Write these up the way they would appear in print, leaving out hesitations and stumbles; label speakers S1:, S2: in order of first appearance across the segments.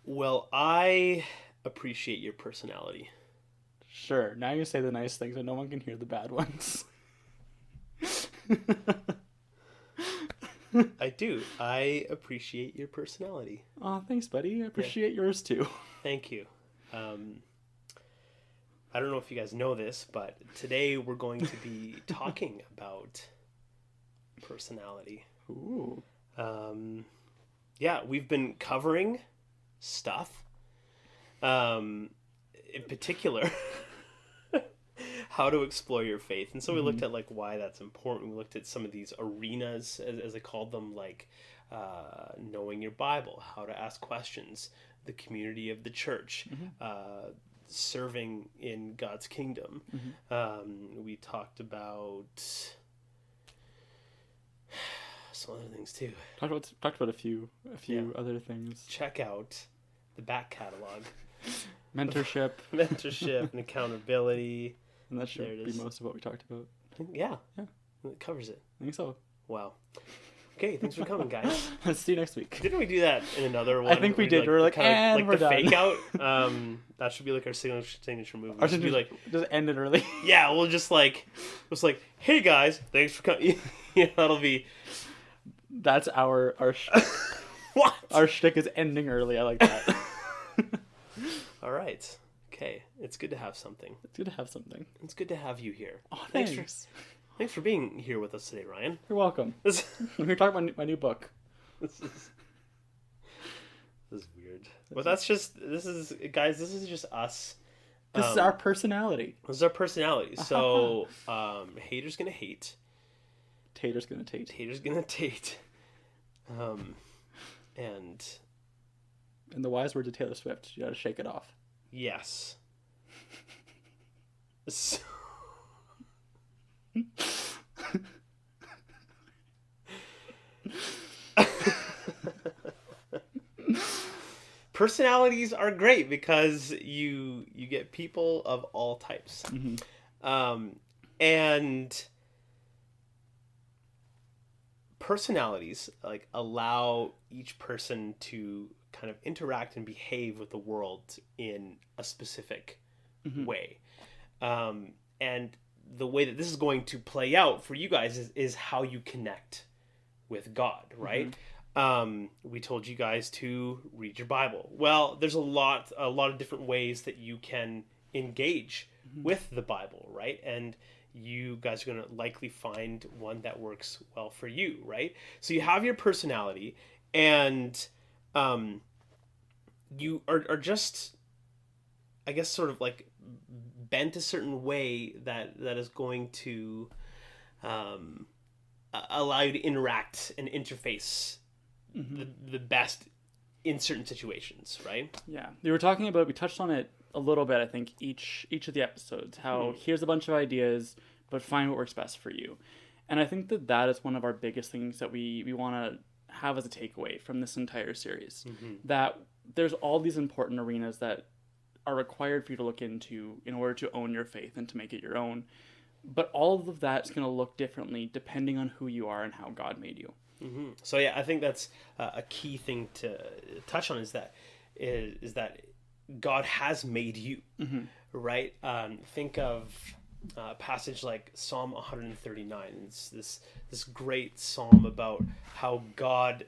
S1: Well, I appreciate your personality.
S2: Sure. Now you say the nice things, and no one can hear the bad ones.
S1: I do. I appreciate your personality.
S2: Oh, thanks, buddy. I
S1: Yeah,
S2: appreciate yours too.
S1: thank you. Um, I don't know if you guys know this, but today we're going to be talking about personality.
S2: Ooh.
S1: Um, yeah, we've been covering stuff. In particular, how to explore your faith. And so we looked at like why that's important. We looked at some of these arenas, as I called them, like knowing your Bible, how to ask questions, the community of the church, serving in God's kingdom. We talked about some other things too.
S2: Talked about a few other things.
S1: Check out the back catalog.
S2: Mentorship.
S1: Mentorship and accountability.
S2: And that should
S1: There it
S2: be
S1: is.
S2: most of what we talked about.
S1: Yeah.
S2: Yeah.
S1: It covers it.
S2: I think so.
S1: Wow. Okay, thanks for coming, guys.
S2: See you next week.
S1: Didn't we do that in another one?
S2: I think we did.
S1: Like,
S2: we were like,
S1: kinda
S2: and
S1: like
S2: we're
S1: the
S2: done.
S1: fake out. That should be like our signature move.
S2: Or
S1: Should be like,
S2: just end it early.
S1: yeah, we'll just like, hey guys, thanks for coming. Yeah, that'll be.
S2: That's our
S1: What?
S2: our shtick is ending early. I like that.
S1: All right. Okay, it's good to have something.
S2: It's good to have something.
S1: It's good to have you here.
S2: Oh,
S1: Thanks for being here with us today, Ryan.
S2: You're welcome.
S1: This,
S2: We're talking about my new book.
S1: this is weird. But this is guys. This is just us.
S2: This is our personality.
S1: This is our personality. So, haters gonna hate.
S2: Tater's gonna tate.
S1: Tater's gonna tate. And
S2: In the wise words of Taylor Swift, you gotta shake it off.
S1: yes. So, personalities are great because you get people of all types. And personalities like allow each person to kind of interact and behave with the world in a specific way. And the way that this is going to play out for you guys is how you connect with God, right? We told you guys to read your Bible. Well, there's a lot of different ways that you can engage with the Bible, right? And you guys are going to likely find one that works well for you, right? So you have your personality, and you are just, I guess, sort of like bent a certain way that is going to allow you to interact and interface the best in certain situations, right?
S2: Yeah, we touched on it a little bit, I think, each of the episodes, how here's a bunch of ideas, but find what works best for you. And I think that is one of our biggest things that we want to have as a takeaway from this entire series, that there's all these important arenas that are required for you to look into in order to own your faith and to make it your own. But all of that is going to look differently depending on who you are and how God made you.
S1: So yeah, I think that's a key thing to touch on is that God has made you, right? Think of a passage like Psalm 139. It's this great psalm about how God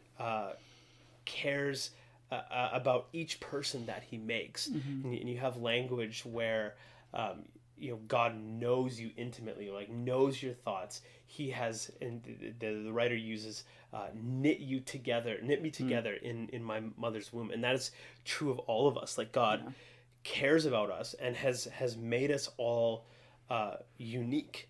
S1: cares about each person that He makes, and you have language where God knows you intimately, like knows your thoughts. He has, and the writer uses, knit me together in my mother's womb, and that is true of all of us. Like God cares about us and has made us all unique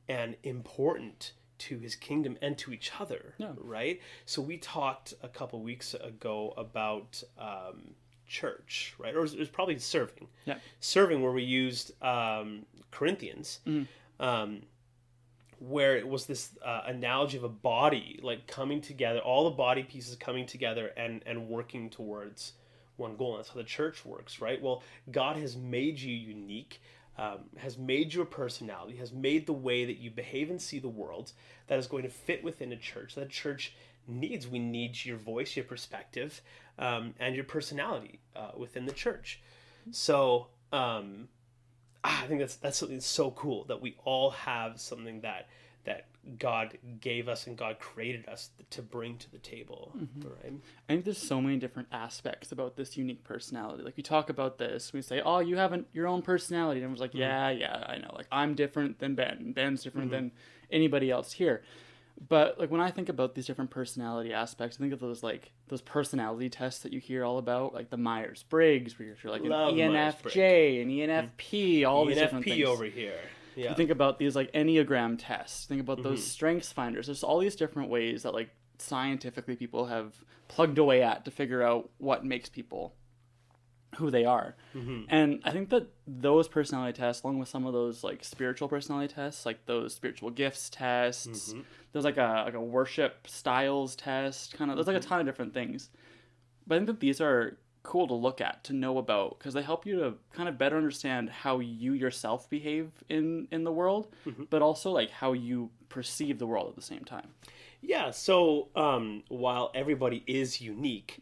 S1: and important to His kingdom and to each other, right? So we talked a couple weeks ago about church, right? Or it was probably serving, where we used Corinthians, where it was this analogy of a body, like coming together, all the body pieces coming together and working towards one goal. And that's how the church works, right? Well, God has made you unique, has made your personality, has made the way that you behave and see the world that is going to fit within a church. That church needs. We need your voice, your perspective, and your personality within the church. So I think that's something so cool, that we all have something that God gave us and God created us to bring to the table. Right?
S2: I think there's so many different aspects about this unique personality. Like, we talk about this, we say, oh, you have your own personality. And everyone's like, yeah, I know. Like, I'm different than Ben. Ben's different than anybody else here. But like, when I think about these different personality aspects, I think of those personality tests that you hear all about, like the Myers-Briggs, where you're like an ENFJ, an ENFP, all these different things.
S1: ENFP over here. Yeah.
S2: You think about these like Enneagram tests. Think about those strengths finders. There's all these different ways that like scientifically people have plugged away at to figure out what makes people who they are. And I think that those personality tests, along with some of those like spiritual personality tests, like those spiritual gifts tests, there's like a worship styles test, kind of, there's like a ton of different things. But I think that these are cool to look at, to know about, because they help you to kind of better understand how you yourself behave in the world, but also like how you perceive the world at the same time.
S1: Yeah. So while everybody is unique,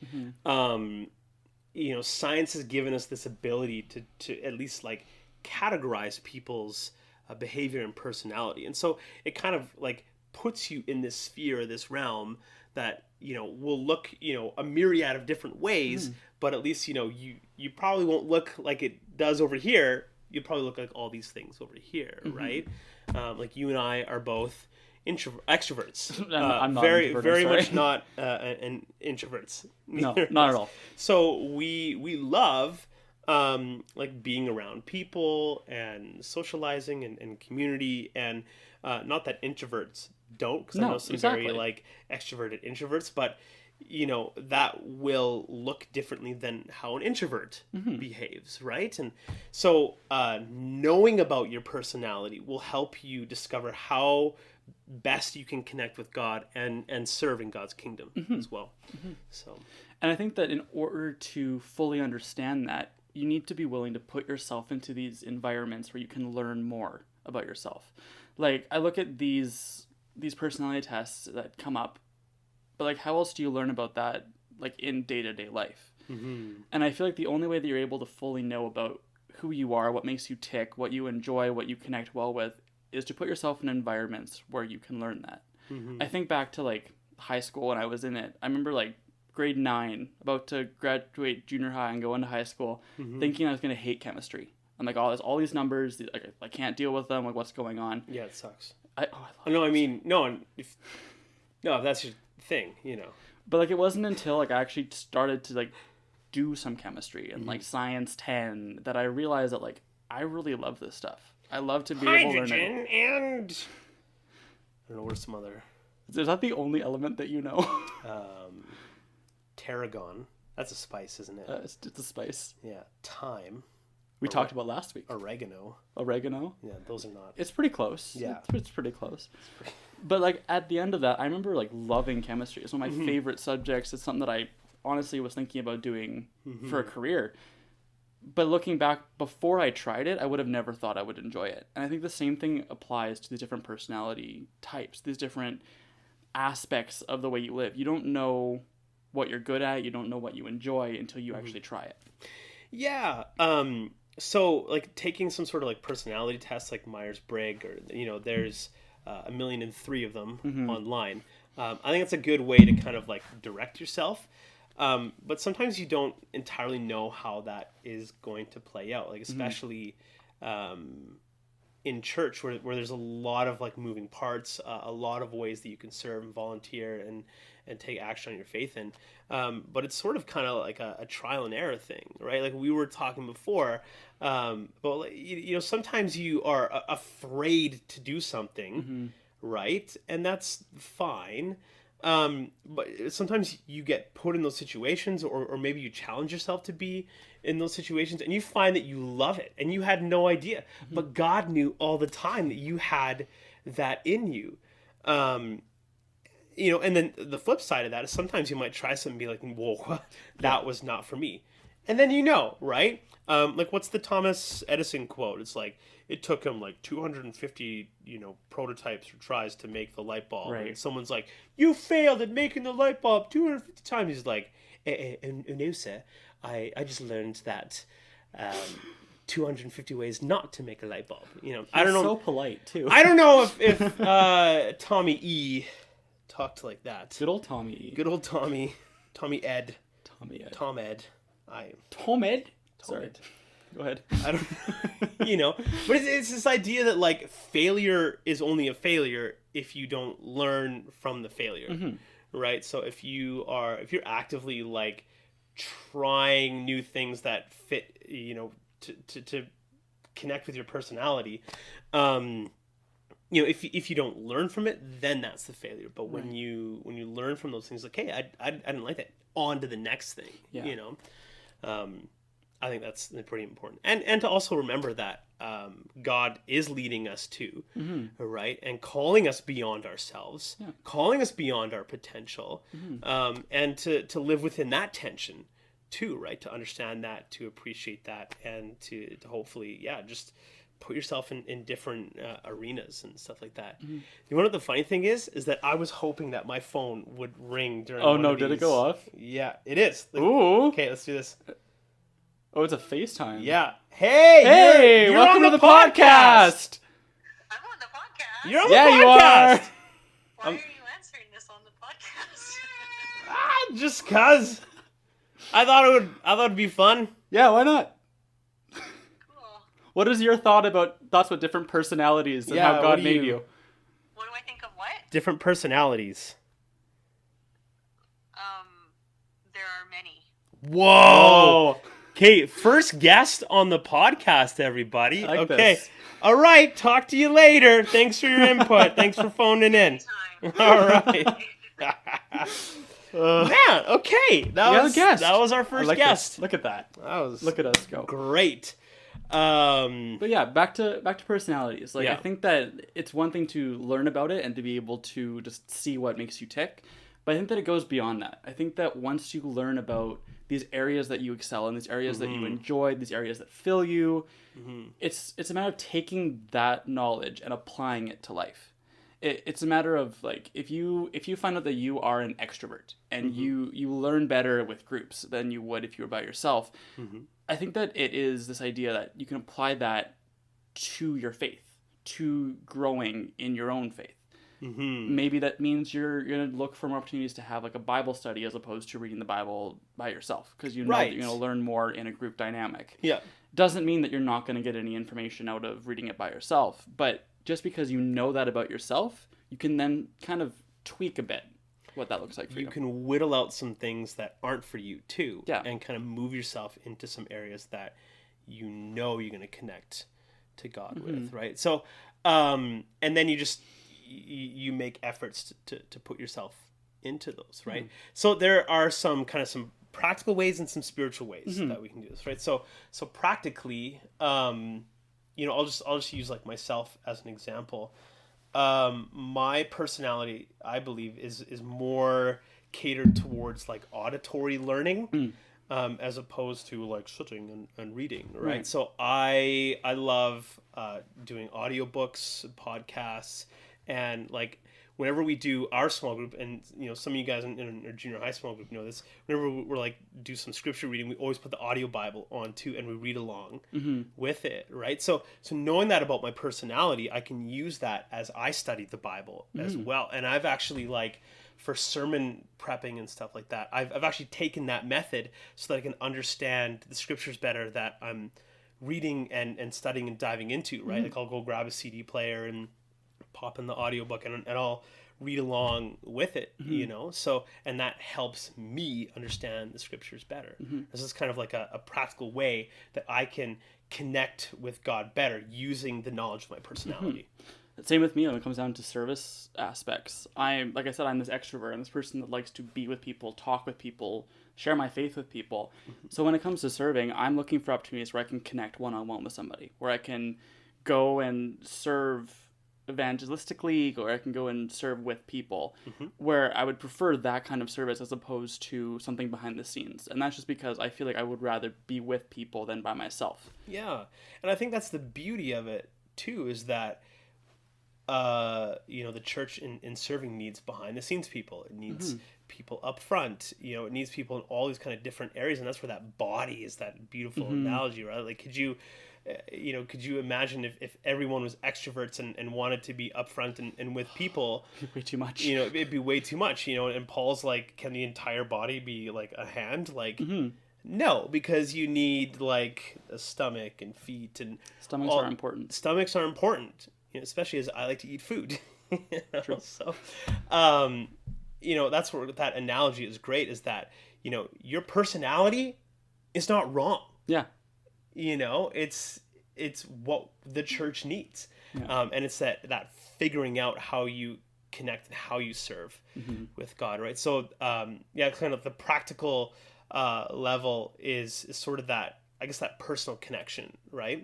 S1: science has given us this ability to at least like categorize people's behavior and personality. And so it kind of like puts you in this sphere, this realm that, will look, a myriad of different ways, but at least, you probably won't look like it does over here. You'll probably look like all these things over here, right? Like you and I are both extroverts.
S2: I'm not
S1: very,
S2: introvert,
S1: very much not an introverts.
S2: No, not at all.
S1: So we love like being around people and socializing and community, and not that introverts don't, because I know some very like extroverted introverts, but that will look differently than how an introvert behaves, right? And so knowing about your personality will help you discover how best you can connect with God and serve in God's kingdom as well. So,
S2: and I think that in order to fully understand that, you need to be willing to put yourself into these environments where you can learn more about yourself. Like, I look at these personality tests that come up, but like, how else do you learn about that like in day-to-day life? And I feel like the only way that you're able to fully know about who you are, what makes you tick, what you enjoy, what you connect well with, is to put yourself in environments where you can learn that. I think back to like high school when I was in it. I remember like grade 9, about to graduate junior high and go into high school, thinking I was going to hate chemistry. I'm like, oh, there's all these numbers, like, I can't deal with them, like, what's going on?
S1: Yeah, it sucks.
S2: If
S1: that's your thing,
S2: But like, it wasn't until like I actually started to like do some chemistry and like science 10 that I realized that like I really love this stuff. I love to be able to learn it.
S1: And I don't know, where's some other.
S2: Is that the only element that you know?
S1: Tarragon. That's a spice, isn't it?
S2: It's a spice.
S1: Yeah. Thyme.
S2: We talked about last week.
S1: Oregano.
S2: Yeah,
S1: those are not.
S2: It's pretty close. Yeah. It's pretty close. But like, at the end of that, I remember like loving chemistry. It's one of my favorite subjects. It's something that I honestly was thinking about doing for a career. But looking back, before I tried it, I would have never thought I would enjoy it. And I think the same thing applies to the different personality types, these different aspects of the way you live. You don't know what you're good at. You don't know what you enjoy until you actually try it. Yeah.
S1: So like taking some sort of like personality test like Myers-Briggs, or, there's 1,000,003 of them online. I think it's a good way to kind of like direct yourself. But sometimes you don't entirely know how that is going to play out, like especially in church where there's a lot of like moving parts, a lot of ways that you can serve and volunteer and take action on your faith in. But it's sort of kind of like a trial and error thing, right? Like we were talking before, but sometimes you are afraid to do something, right? And that's fine. But sometimes you get put in those situations, or maybe you challenge yourself to be in those situations, and you find that you love it and you had no idea, but God knew all the time that you had that in you. And then the flip side of that is sometimes you might try something and be like, whoa, that was not for me. And then you know, right? Like, what's the Thomas Edison quote? It's like, it took him like 250, prototypes or tries to make the light bulb.
S2: Right.
S1: And someone's like, you failed at making the light bulb 250 times. He's like, no, sir. I just learned that 250 ways not to make a light bulb. I don't know.
S2: So polite, too.
S1: I don't know if Tommy E talked like that.
S2: Good old Tommy E.
S1: Good old Tommy. Tommy Ed.
S2: Tommy Ed.
S1: Tom Ed.
S2: Tom Ed?
S1: Tom
S2: Sorry.
S1: Ed.
S2: Go ahead.
S1: I don't, but it's this idea that like failure is only a failure if you don't learn from the failure, right? So if you're actively like trying new things that fit, to connect with your personality, if you don't learn from it, then that's the failure. But when you learn from those things, like, hey, I didn't like that, on to the next thing. I think that's pretty important, and to also remember that God is leading us too, right, and calling us beyond ourselves, calling us beyond our potential, and to live within that tension too, right, to understand that, to appreciate that, and to hopefully just put yourself in different arenas and stuff like that. You know what the funny thing is that I was hoping that my phone would ring during
S2: Did it go off?
S1: Yeah, it is.
S2: Ooh.
S1: Okay, let's do this.
S2: Oh, it's a FaceTime.
S1: Yeah. Hey, you're
S2: welcome
S1: on
S2: to the podcast.
S3: I'm on the podcast.
S1: You're on the podcast.
S2: You are.
S3: Why are you answering this on the podcast?
S1: Just cause I thought it'd be fun.
S2: Yeah, why not?
S3: Cool.
S2: What is your thoughts with different personalities and how God made you?
S3: What do I think of what?
S1: Different personalities.
S3: There are many.
S1: Whoa. Okay, first guest on the podcast, everybody.
S2: I like
S1: okay.
S2: this.
S1: All right, talk to you later. Thanks for your input. Thanks for phoning in.
S3: Time.
S1: All right. Man, okay. That was our first guest.
S2: This. Look at that.
S1: That
S2: Look at us go.
S1: Great.
S2: But yeah, back to personalities. Like,
S1: Yeah.
S2: I think that it's one thing to learn about it and to be able to just see what makes you tick. But I think that it goes beyond that. I think that once you learn about these areas that you excel in, these areas that you enjoy, these areas that fill you, it's a matter of taking that knowledge and applying it to life. It's a matter of, like, if you find out that you are an extrovert and you learn better with groups than you would if you were by yourself, I think that it is this idea that you can apply that to your faith, to growing in your own faith. Maybe that means you're going to look for more opportunities to have like a Bible study as opposed to reading the Bible by yourself, because you know that you're going to learn more in a group dynamic.
S1: Yeah.
S2: Doesn't mean that you're not going to get any information out of reading it by yourself, but just because you know that about yourself, you can then kind of tweak a bit what that looks like for you.
S1: You can whittle out some things that aren't for you too,
S2: Yeah.
S1: and kind of move yourself into some areas that you're going to connect to God with, right? So, and then you make efforts to put yourself into those, right? So there are some practical ways and some spiritual ways that we can do this, right? So practically, I'll just use like myself as an example. My personality, I believe, is more catered towards like auditory learning, as opposed to like sitting and reading, right? So I love doing audiobooks, podcasts. And like whenever we do our small group, and some of you guys in our junior high small group know this, whenever we're like do some scripture reading, we always put the audio Bible on too, and we read along with it, right? So knowing that about my personality, I can use that as I study the Bible as well. And I've actually, like, for sermon prepping and stuff like that, I've actually taken that method so that I can understand the scriptures better that I'm reading and studying and diving into, right? Like I'll go grab a CD player and pop in the audiobook and I'll read along with it, so, and that helps me understand the scriptures better. This is kind of like a practical way that I can connect with God better using the knowledge of my personality.
S2: Same with me when it comes down to service aspects. Like I said, I'm this extrovert. I'm this person that likes to be with people, talk with people, share my faith with people. So when it comes to serving, I'm looking for opportunities where I can connect one-on-one with somebody, where I can go and serve evangelistically, or I can go and serve with people,
S1: Mm-hmm.
S2: where I would prefer that kind of service as opposed to something behind the scenes. And that's just because I feel like I would rather be with people than by myself.
S1: Yeah. And I think that's the beauty of it too, is that the church in serving needs behind the scenes people. It needs people up front. It needs people in all these kind of different areas, and that's where that body is that beautiful analogy, right? Like, could you imagine if everyone was extroverts and wanted to be up front and with people?
S2: Way too much.
S1: It'd be way too much. And Paul's like, can the entire body be like a hand? Like, no, because you need like a stomach and feet and
S2: Stomachs are important.
S1: Stomachs are important. Especially as I like to eat food.
S2: True.
S1: So, that's where that analogy is great, is that, your personality is not wrong.
S2: Yeah.
S1: It's what the church needs.
S2: Yeah.
S1: And it's that figuring out how you connect and how you serve with God, right? So, kind of the practical level is sort of that, I guess, that personal connection, right?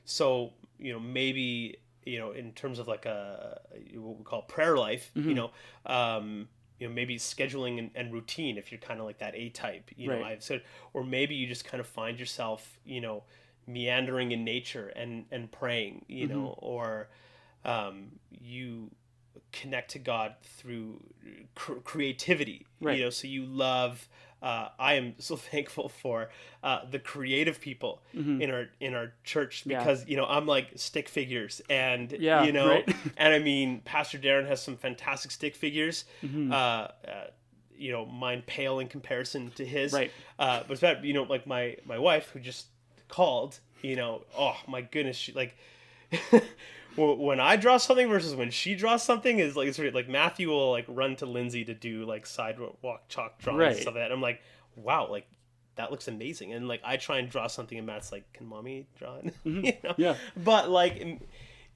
S1: So, maybe, in terms of like what we call prayer life, maybe scheduling and routine, if you're kind of like that A type,
S2: Right.
S1: I've said, or maybe you just kind of find yourself, meandering in nature and praying, or you connect to God through creativity,
S2: Right.
S1: so you love. I am so thankful for the creative people in our church, because I'm like stick figures, and
S2: right.
S1: and I mean, Pastor Darren has some fantastic stick figures. Mine pale in comparison to his.
S2: Right.
S1: But it's about like my wife, who just called. Oh my goodness, she like. When I draw something versus when she draws something is like, it's really, like, Matthew will like run to Lindsay to do like sidewalk chalk drawings and stuff like that. And I'm like, wow, like that looks amazing. And like I try and draw something and Matt's like, can mommy draw it?
S2: Yeah.
S1: But like,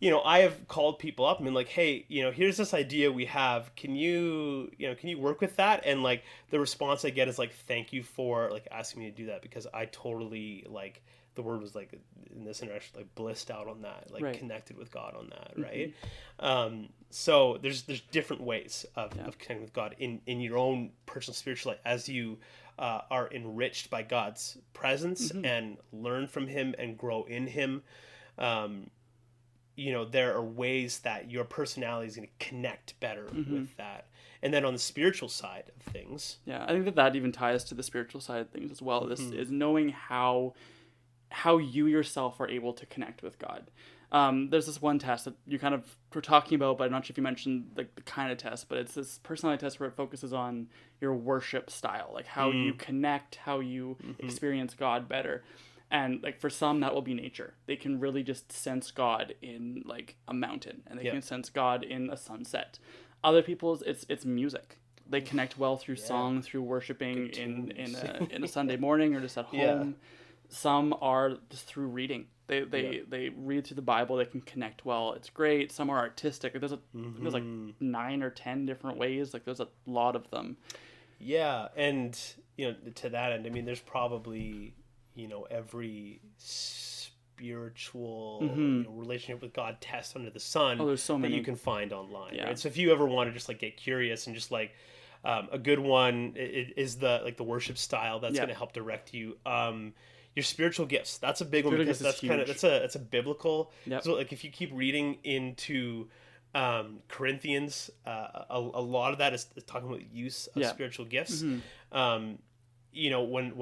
S1: I have called people up and been like, hey, here's this idea we have. Can you work with that? And like the response I get is like, thank you for like asking me to do that, because I totally like. The word was like in this interaction, like blissed out on that, like
S2: Right.
S1: connected with God on that, right? So there's different ways of connecting with God in your own personal spiritual life, as you are enriched by God's presence and learn from Him and grow in Him. There are ways that your personality is going to connect better with that. And then on the spiritual side of things,
S2: Yeah, I think that even ties to the spiritual side of things as well. This is knowing how you yourself are able to connect with God. There's this one test that you kind of were talking about, but I'm not sure if you mentioned like the kind of test, but it's this personality test where it focuses on your worship style, like how you connect, how you experience God better. And like for some, that will be nature. They can really just sense God in like a mountain, and they can sense God in a sunset. Other people's, it's music. They connect well through song, through worshiping in a Sunday morning or just at home.
S1: Yeah.
S2: Some are just through reading. They read through the Bible. They can connect well. It's great. Some are artistic. There's like 9 or 10 different ways. Like there's a lot of them.
S1: Yeah, and to that end, I mean, there's probably every spiritual relationship with God test under the sun.
S2: Oh, there's so many
S1: that you can find online.
S2: Yeah.
S1: Right? So if you ever want to just like get curious and just like a good one is the worship style that's going to help direct you. Your spiritual gifts, that's a big one, because that's kind of that's a biblical. So like if you keep reading into Corinthians, a lot of that is talking about the use of spiritual gifts. When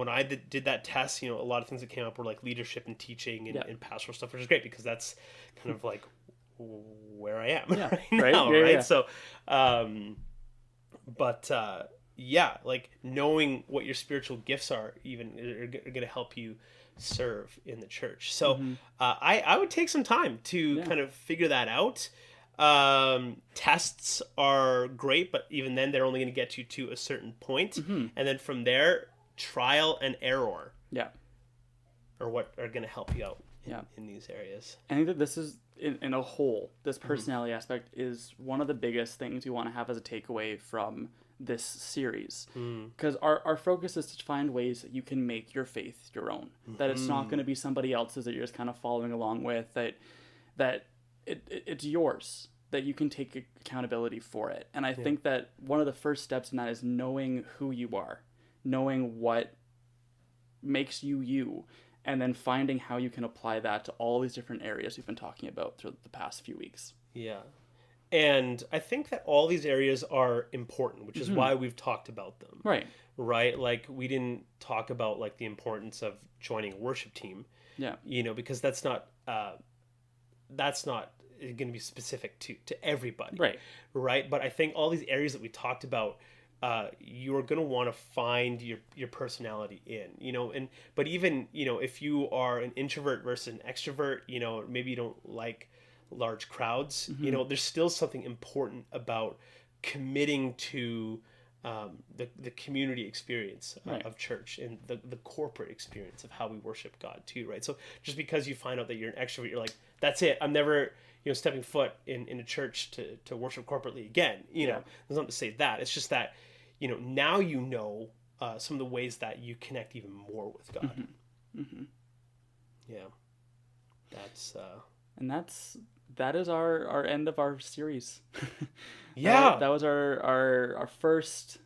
S1: I did that test, a lot of things that came up were like leadership and teaching and pastoral stuff, which is great, because that's kind of like where I am right now, right?
S2: Yeah.
S1: So, like knowing what your spiritual gifts are even are going to help you serve in the church. So I would take some time to kind of figure that out. Tests are great, but even then they're only going to get you to a certain point. And then from there, trial and error are what are going to help you out in these areas.
S2: I think that this is, in a whole, this personality aspect is one of the biggest things you want to have as a takeaway from this series, because our focus is to find ways that you can make your faith your own, that it's not going to be somebody else's that you're just kind of following along with, that it's yours, that you can take accountability for it. And I think that one of the first steps in that is knowing who you are, knowing what makes you you, and then finding how you can apply that to all these different areas we've been talking about through the past few weeks.
S1: Yeah. And I think that all these areas are important, which is why we've talked about them.
S2: Right.
S1: Right? Like, we didn't talk about like the importance of joining a worship team.
S2: Yeah.
S1: You know, because that's not going to be specific to everybody.
S2: Right.
S1: Right? But I think all these areas that we talked about, you're going to want to find your personality in, you know, but even, you know, if you are an introvert versus an extrovert, you know, maybe you don't like large crowds, you know, there's still something important about committing to the community experience of church, and the corporate experience of how we worship God too, right? So just because you find out that you're an extrovert, you're like, that's it, I'm never, you know, stepping foot in a church to worship corporately again, you know. There's not to say that, it's just that, you know, now you know some of the ways that you connect even more with God. Yeah, that's
S2: and that is our end of our series.
S1: Yeah,
S2: that was our first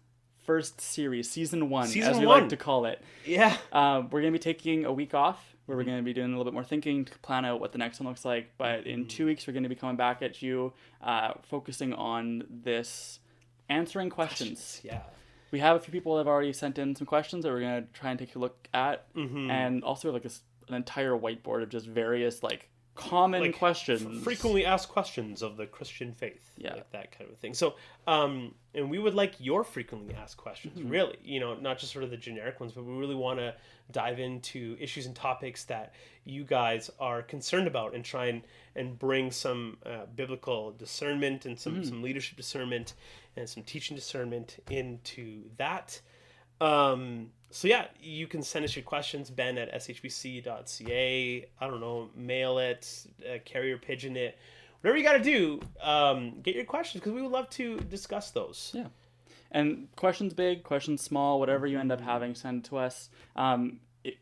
S2: series, season 1,
S1: Season
S2: as we
S1: 1.
S2: like to call it.
S1: Yeah.
S2: We're gonna be taking a week off, where we're gonna be doing a little bit more thinking to plan out what the next one looks like. But in 2 weeks, we're gonna be coming back at you, focusing on this, answering questions.
S1: Yeah.
S2: We have a few people that have already sent in some questions that we're gonna try and take a look at, and also like an entire whiteboard of just various like common questions,
S1: frequently asked questions of the Christian faith, like that kind of thing. So, and we would like your frequently asked questions, really, you know, not just sort of the generic ones, but we really want to dive into issues and topics that you guys are concerned about, and try and bring some biblical discernment and some leadership discernment and some teaching discernment into that. So yeah, you can send us your questions, Ben at shbc.ca. I don't know, mail it, carrier pigeon it, whatever you got to do. Get your questions, because we would love to discuss those.
S2: Yeah, and questions big, questions small, whatever you end up having, send it to us.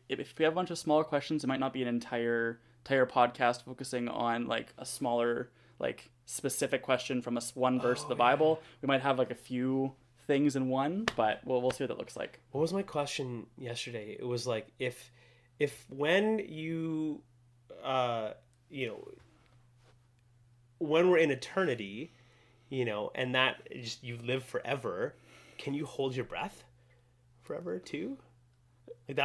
S2: If we have a bunch of smaller questions, it might not be an entire podcast focusing on like a smaller, like specific question from one verse of the Bible. We might have like a few things in one, but we'll see what that looks like.
S1: What was my question yesterday? It was like, if when you you know, when we're in eternity, you know, and that just you live forever, can you hold your breath forever too? Like,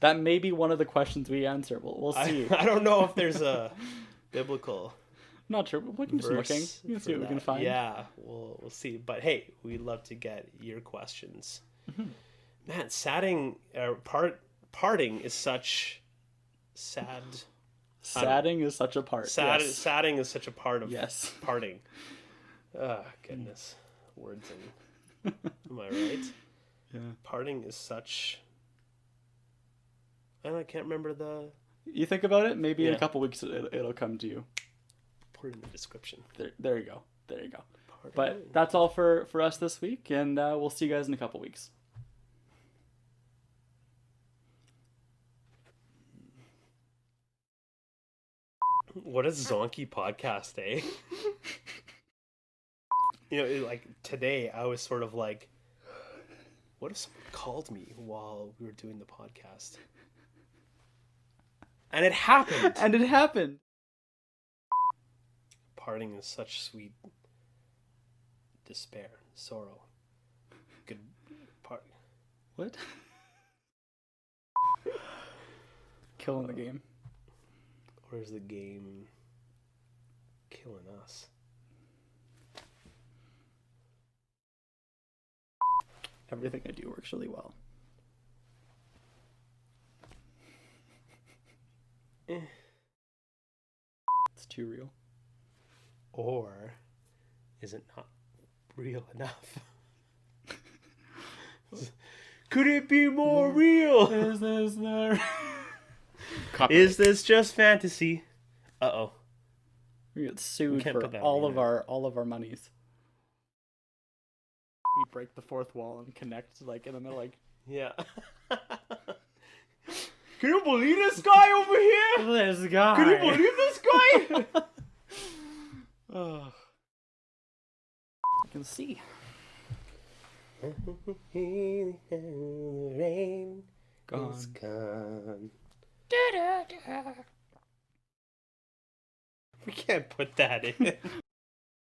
S1: that
S2: may be one of the questions we answer. We'll see.
S1: I don't know if there's a biblical
S2: Not sure, but we can do some looking. We can see what we can find.
S1: Yeah, we'll see. But hey, we'd love to get your questions. Man, parting is such sad.
S2: Sadding is such a part.
S1: Sadding is such a part of parting. Oh, goodness. Words and... Am I right?
S2: Yeah.
S1: Parting is such... And I can't remember the...
S2: You think about it, maybe in a couple weeks it'll come to you.
S1: Put it in the description.
S2: There you go. Parting. But that's all for us this week, and we'll see you guys in a couple weeks.
S1: What a zonky podcast, eh? You know, like today I was sort of like, what if someone called me while we were doing the podcast? And it happened. Parting is such sweet despair, sorrow. Good part.
S2: What? Killing the game.
S1: Or is the game killing us?
S2: Everything I do works really well. It's too real.
S1: Or is it not real enough? Could it be more real?
S2: Is this the...
S1: Is this just fantasy? Uh-oh.
S2: We get sued for all of our monies. We break the fourth wall and connect like in the middle, like,
S1: yeah. Can you believe this guy over here?
S2: This guy.
S1: Can you believe this guy?
S2: Oh. You can see.
S1: Rain
S2: Gone.
S1: is gone. We can't put that in.